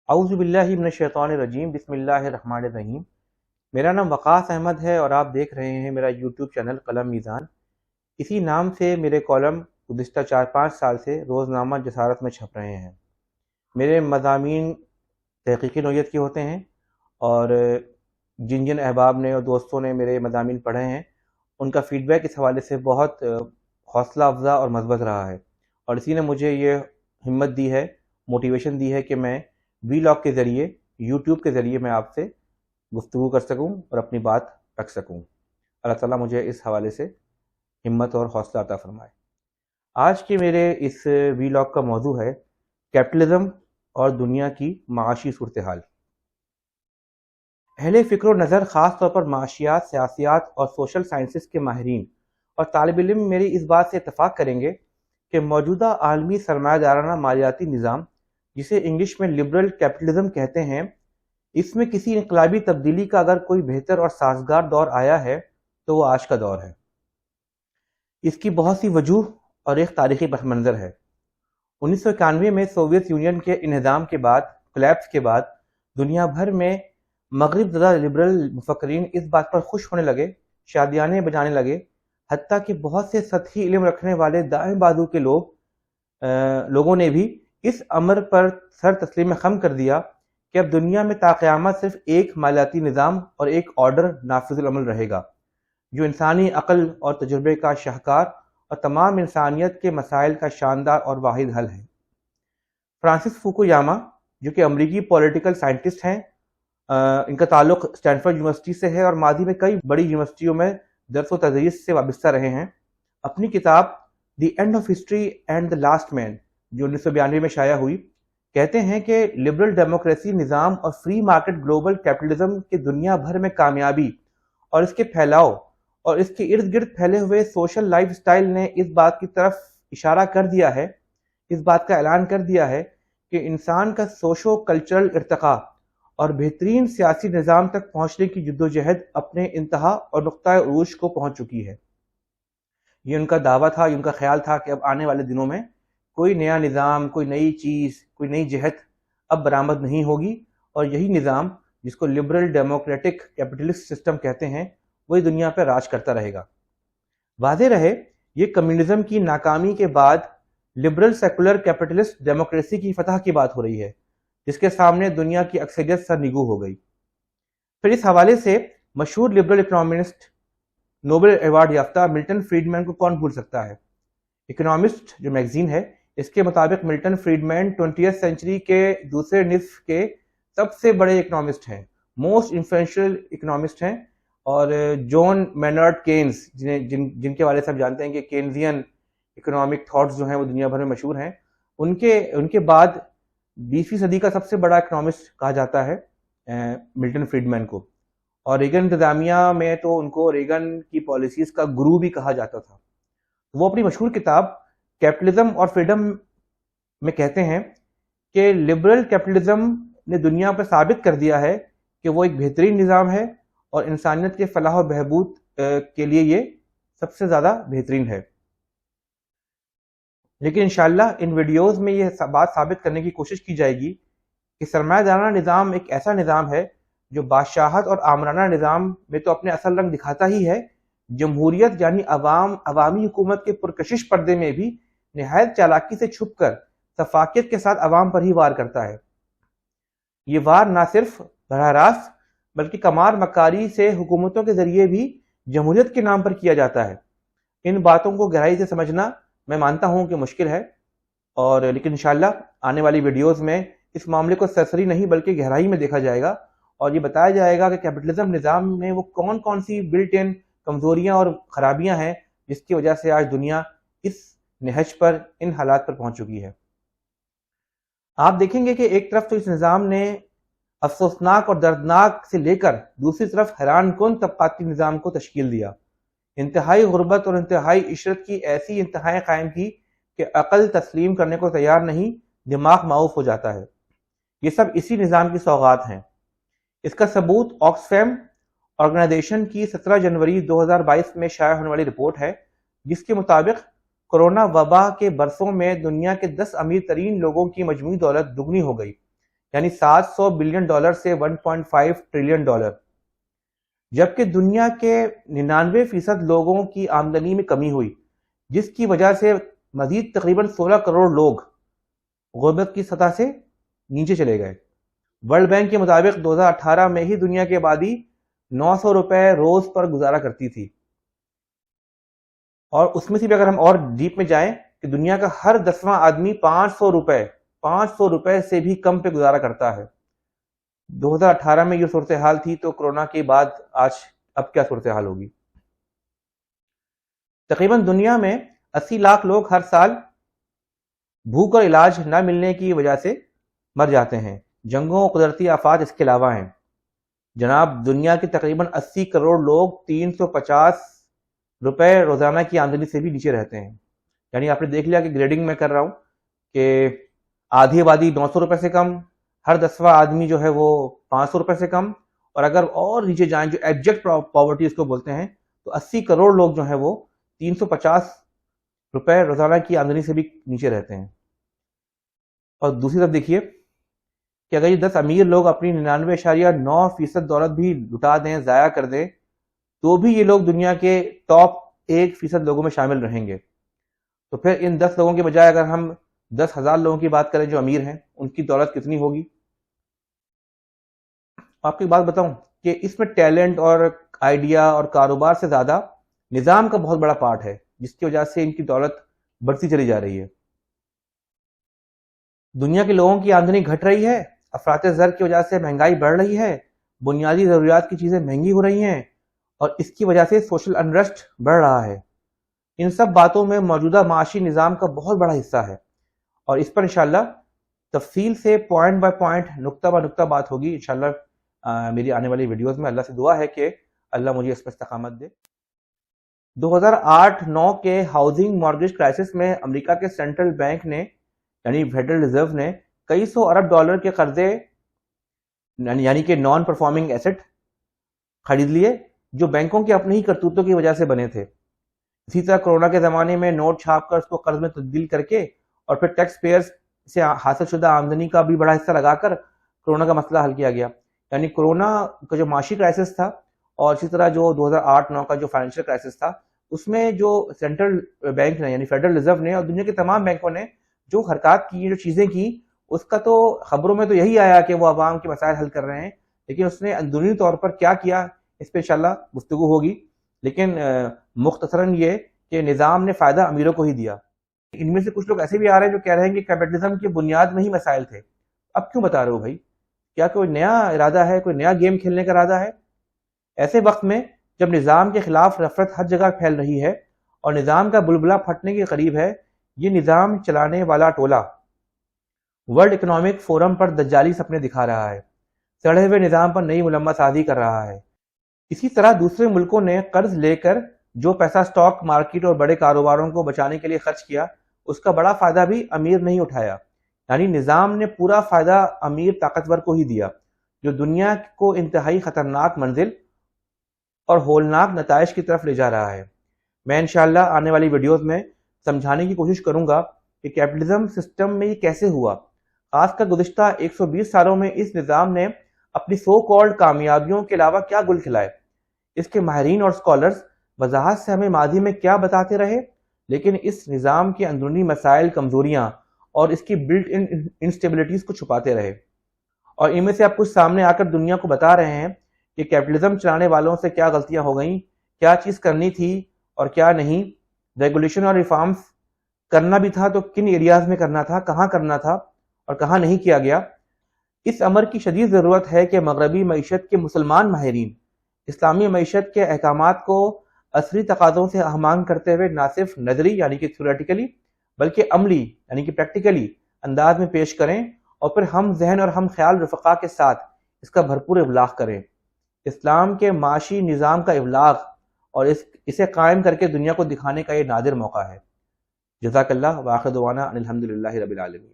اعوذ باللہ من الشیطان الرجیم بسم اللہ الرحمن الرحیم۔ میرا نام وقاص احمد ہے اور آپ دیکھ رہے ہیں میرا یوٹیوب چینل قلم میزان۔ اسی نام سے میرے کالم گزشتہ 4-5 سال سے روزنامہ جسارت میں چھپ رہے ہیں۔ میرے مضامین تحقیقی نوعیت کے ہوتے ہیں اور جن احباب نے اور دوستوں نے میرے مضامین پڑھے ہیں ان کا فیڈ بیک اس حوالے سے بہت حوصلہ افزا اور مثبت رہا ہے، اور اسی نے مجھے یہ ہمت دی ہے، موٹیویشن دی ہے کہ میں ولاگ کے ذریعے، یوٹیوب کے ذریعے میں آپ سے گفتگو کر سکوں اور اپنی بات رکھ سکوں۔ اللہ تعالیٰ مجھے اس حوالے سے ہمت اور حوصلہ عطا فرمائے۔ آج کے میرے اس ولاگ کا موضوع ہے کیپٹلزم اور دنیا کی معاشی صورتحال۔ اہل فکر و نظر، خاص طور پر معاشیات، سیاسیات اور سوشل سائنسز کے ماہرین اور طالب علم میری اس بات سے اتفاق کریں گے کہ موجودہ عالمی سرمایہ دارانہ مالیاتی نظام، جسے انگلش میں لبرل کیپٹلزم کہتے ہیں، اس میں کسی انقلابی تبدیلی کا اگر کوئی بہتر اور سازگار دور آیا ہے تو وہ آج کا دور ہے۔ اس کی بہت سی وجوہ اور ایک تاریخی پس منظر ہے۔ 1991 میں سوویت یونین کے انہدام کے بعد، کلیپس کے بعد، دنیا بھر میں مغرب زدہ لبرل مفکرین اس بات پر خوش ہونے لگے، شادیانے بجانے لگے، حتیٰ کہ بہت سے سطحی علم رکھنے والے دائیں بازو کے لوگوں نے بھی اس امر پر سر تسلیم خم کر دیا کہ اب دنیا میں تا قیامت صرف ایک مالیاتی نظام اور ایک آرڈر نافذ العمل رہے گا، جو انسانی عقل اور تجربے کا شاہکار اور تمام انسانیت کے مسائل کا شاندار اور واحد حل ہے۔ فرانسس فوکویاما، جو کہ امریکی پولیٹیکل سائنٹسٹ ہیں، ان کا تعلق اسٹینفورڈ یونیورسٹی سے ہے اور ماضی میں کئی بڑی یونیورسٹیوں میں درس و تدریس سے وابستہ رہے ہیں، اپنی کتاب the end of history and the last man, جو 1992 میں شائع ہوئی، کہتے ہیں کہ لبرل ڈیموکریسی نظام اور فری مارکیٹ گلوبل کیپٹلزم کے دنیا بھر میں کامیابی اور اس کے پھیلاؤ اور اس کے ارد گرد پھیلے ہوئے سوشل لائف سٹائل نے اس بات کی طرف اشارہ کر دیا ہے، اس بات کا اعلان کر دیا ہے کہ انسان کا سوشو کلچرل ارتقاء اور بہترین سیاسی نظام تک پہنچنے کی جدوجہد اپنے انتہا اور نقطۂ عروج کو پہنچ چکی ہے۔ یہ ان کا دعویٰ تھا، یہ ان کا خیال تھا کہ اب آنے والے دنوں میں کوئی نیا نظام، کوئی نئی چیز، کوئی نئی جہت اب برآمد نہیں ہوگی، اور یہی نظام جس کو لبرل ڈیموکریٹک کیپٹلسٹ سسٹم کہتے ہیں وہی دنیا پہ راج کرتا رہے گا۔ واضح رہے، یہ کمیونزم کی ناکامی کے بعد لبرل سیکولر کیپٹلسٹ ڈیموکریسی کی فتح کی بات ہو رہی ہے، جس کے سامنے دنیا کی اکثریت سر نگو ہو گئی۔ پھر اس حوالے سے مشہور لبرل اکنامسٹ، نوبل ایوارڈ یافتہ ملٹن فریڈمین کو کون بھول سکتا ہے۔ اکنامسٹ جو میگزین ہے، اس کے مطابق ملٹن فریڈمین 20th سینچری کے دوسرے نصف کے سب سے بڑے اکنامسٹ ہیں، موسٹ انفلوئنشل اکنامسٹ ہیں، اور جون مینارڈ کینز، جن کے والے سے آپ جانتے ہیں کہ کینزین اکنامک تھاٹس جو ہیں وہ دنیا بھر میں مشہور ہیں، ان کے بعد 20ویں صدی کا سب سے بڑا اکنامسٹ کہا جاتا ہے ملٹن فریڈمین کو، اور ریگن انتظامیہ میں تو ان کو ریگن کی پالیسیز کا گرو بھی کہا جاتا تھا۔ وہ اپنی مشہور کتاب کیپٹلزم اور فریڈم میں کہتے ہیں کہ لبرل کیپٹلزم نے دنیا پر ثابت کر دیا ہے کہ وہ ایک بہترین نظام ہے اور انسانیت کے فلاح و بہبود کے لیے یہ سب سے زیادہ بہترین ہے۔ لیکن انشاءاللہ ان ویڈیوز میں یہ بات ثابت کرنے کی کوشش کی جائے گی کہ سرمایہ دارانہ نظام ایک ایسا نظام ہے جو بادشاہت اور آمرانہ نظام میں تو اپنے اصل رنگ دکھاتا ہی ہے، جمہوریت یعنی عوامی حکومت کے پرکشش پردے میں بھی نہایت چالاکی سے چھپ کر شفافیت کے ساتھ عوام پر ہی وار کرتا ہے۔ یہ وار نہ صرف براہ راست بلکہ کمار مکاری سے حکومتوں کے ذریعے بھی جمہوریت کے نام پر کیا جاتا ہے۔ ان باتوں کو گہرائی سے سمجھنا میں مانتا ہوں کہ مشکل ہے، لیکن انشاءاللہ آنے والی ویڈیوز میں اس معاملے کو سرسری نہیں بلکہ گہرائی میں دیکھا جائے گا، اور یہ بتایا جائے گا کہ کیپٹلزم نظام میں وہ کون سی بلٹ ان کمزوریاں اور خرابیاں ہیں جس کی وجہ سے آج دنیا اس نہج پر، ان حالات پر پہنچ چکی ہے۔ آپ دیکھیں گے کہ ایک طرف تو اس نظام نے افسوسناک اور دردناک سے لے کر دوسری طرف حیران کن طبقاتی نظام کو تشکیل دیا، انتہائی غربت اور انتہائی عشرت کی ایسی انتہائیں قائم کی کہ عقل تسلیم کرنے کو تیار نہیں، دماغ معاف ہو جاتا ہے۔ یہ سب اسی نظام کی سوغات ہیں۔ اس کا ثبوت آکسفیم آرگنائزیشن کی 17 جنوری 2022 میں شائع ہونے والی رپورٹ ہے، جس کے مطابق کورونا وبا کے برسوں میں دنیا کے 10 امیر ترین لوگوں کی مجموعی دولت دگنی ہو گئی، یعنی $700 بلین سے $1.5 ٹریلین، جبکہ دنیا کے 99% لوگوں کی آمدنی میں کمی ہوئی، جس کی وجہ سے مزید تقریباً 16 کروڑ لوگ غربت کی سطح سے نیچے چلے گئے۔ ورلڈ بینک کے مطابق 2018 میں ہی دنیا کی آبادی $900 روز پر گزارا کرتی تھی، اور اس میں سے بھی اگر ہم اور ڈیپ میں جائیں کہ دنیا کا ہر 10واں آدمی $500 سے بھی کم پہ گزارا کرتا ہے۔ 2018 میں یہ صورتحال تھی، تو کرونا کے بعد اب کیا صورتحال ہوگی؟ تقریباً دنیا میں 80 لاکھ لوگ ہر سال بھوک اور علاج نہ ملنے کی وجہ سے مر جاتے ہیں۔ جنگوں اور قدرتی آفات اس کے علاوہ ہیں۔ جناب، دنیا کے تقریباً 80 کروڑ لوگ $350 روزانہ کی آمدنی سے بھی نیچے رہتے ہیں۔ یعنی آپ نے دیکھ لیا کہ گریڈنگ میں کر رہا ہوں کہ آدھی آبادی $900 سے کم، ہر 10واں آدمی جو ہے وہ $500 سے کم، اور اگر اور نیچے جائیں جو ایبجیکٹ پاورٹی اس کو بولتے ہیں، تو 80 کروڑ لوگ جو ہیں وہ $350 روزانہ کی آمدنی سے بھی نیچے رہتے ہیں۔ اور دوسری طرف دیکھیے کہ اگر یہ 10 امیر لوگ اپنی 99.9% دولت بھی لٹا دیں، ضائع کر دیں، تو بھی یہ لوگ دنیا کے ٹاپ 1% لوگوں میں شامل رہیں گے۔ تو پھر ان 10 لوگوں کے بجائے اگر ہم 10,000 لوگوں کی بات کریں جو امیر ہیں، ان کی دولت کتنی ہوگی؟ آپ کو ایک بات بتاؤں کہ اس میں ٹیلنٹ اور آئیڈیا اور کاروبار سے زیادہ نظام کا بہت بڑا پارٹ ہے، جس کی وجہ سے ان کی دولت بڑھتی چلی جا رہی ہے۔ دنیا کے لوگوں کی آمدنی گھٹ رہی ہے، افراط زر کی وجہ سے مہنگائی بڑھ رہی ہے، بنیادی ضروریات کی چیزیں مہنگی ہو رہی ہیں، اور اس کی وجہ سے سوشل انرسٹ بڑھ رہا ہے۔ ان سب باتوں میں موجودہ معاشی نظام کا بہت بڑا حصہ ہے، اور اس پر انشاءاللہ تفصیل سے پوائنٹ بائی پوائنٹ، نقطہ بہ نقطہ بات ہوگی انشاءاللہ میری آنے والی ویڈیوز میں۔ اللہ سے دعا ہے کہ اللہ مجھے اس پر استقامت دے۔ 2008-9 کے ہاؤسنگ مارگیج کرائسس میں امریکہ کے سینٹرل بینک نے یعنی فیڈرل ریزرو نے کئی سو ارب ڈالر کے قرضے یعنی کہ نان پرفارمنگ ایسٹ خرید لیے، جو بینکوں کے اپنے ہی کرتوتوں کی وجہ سے بنے تھے۔ اسی طرح کرونا کے زمانے میں نوٹ چھاپ کر اس کو قرض میں تبدیل کر کے اور پھر ٹیکس پیئرز سے حاصل شدہ آمدنی کا بھی بڑا حصہ لگا کر کرونا کا مسئلہ حل کیا گیا۔ یعنی کرونا کا جو معاشی کرائسس تھا، اور اسی طرح جو 2008-9 کا جو فائنینشیل کرائسس تھا، اس میں جو سینٹرل بینک نے یعنی فیڈرل ریزرو نے اور دنیا کے تمام بینکوں نے جو حرکات کی، جو چیزیں کی، اس کا تو خبروں میں تو یہی آیا کہ وہ عوام کے مسائل حل کر رہے ہیں، لیکن اس نے اندرونی طور پر کیا کیا اس پہ انشاءاللہ گفتگو ہوگی۔ لیکن مختصراً یہ کہ نظام نے فائدہ امیروں کو ہی دیا۔ ان میں سے کچھ لوگ ایسے بھی آ رہے ہیں جو کہہ رہے ہیں کہ کیپٹلزم کی بنیاد میں ہی مسائل تھے۔ اب کیوں بتا رہے ہو بھائی؟ کیا کوئی نیا ارادہ ہے، کوئی نیا گیم کھیلنے کا ارادہ ہے؟ ایسے وقت میں جب نظام کے خلاف نفرت ہر جگہ پھیل رہی ہے اور نظام کا بلبلہ پھٹنے کے قریب ہے، یہ نظام چلانے والا ٹولہ ورلڈ اکنامک فورم پر دجالی سپنے دکھا رہا ہے، سڑے ہوئے نظام پر نئی ملمہ سازی کر رہا ہے۔ اسی طرح دوسرے ملکوں نے قرض لے کر جو پیسہ سٹاک مارکیٹ اور بڑے کاروباروں کو بچانے کے لیے خرچ کیا، اس کا بڑا فائدہ بھی امیر نہیں اٹھایا۔ یعنی نظام نے پورا فائدہ امیر طاقتور کو ہی دیا، جو دنیا کو انتہائی خطرناک منزل اور ہولناک نتائج کی طرف لے جا رہا ہے۔ میں انشاءاللہ آنے والی ویڈیوز میں سمجھانے کی کوشش کروں گا کہ کیپٹلزم سسٹم میں یہ کیسے ہوا، خاص کر گزشتہ 120 سالوں میں اس نظام نے اپنی سو کالڈ کامیابیوں کے علاوہ کیا گل کھلائے۔ اس کے ماہرین اور سکالرز وضاحت سے ہمیں ماضی میں کیا بتاتے رہے، لیکن اس نظام کے اندرونی مسائل، کمزوریاں اور اس کی بلٹ ان انسٹیبلٹیز کو چھپاتے رہے، اور ان میں سے اب کچھ سامنے آ کر دنیا کو بتا رہے ہیں کہ کیپٹلزم چلانے والوں سے کیا غلطیاں ہو گئیں، کیا چیز کرنی تھی اور کیا نہیں، ریگولیشن اور ریفارمز کرنا بھی تھا تو کن ایریاز میں کرنا تھا، کہاں کرنا تھا اور کہاں نہیں کیا گیا۔ اس امر کی شدید ضرورت ہے کہ مغربی معیشت کے مسلمان ماہرین اسلامی معیشت کے احکامات کو عصری تقاضوں سے ہمانگ کرتے ہوئے نہ صرف نظری یعنی کہ تھیوریٹیکلی بلکہ عملی یعنی کہ پریکٹیکلی انداز میں پیش کریں، اور پھر ہم ذہن اور ہم خیال رفقا کے ساتھ اس کا بھرپور ابلاغ کریں۔ اسلام کے معاشی نظام کا ابلاغ اور اسے قائم کر کے دنیا کو دکھانے کا یہ نادر موقع ہے۔ جزاک اللہ، وآخر دعوانا ان الحمدللہ رب العالمین۔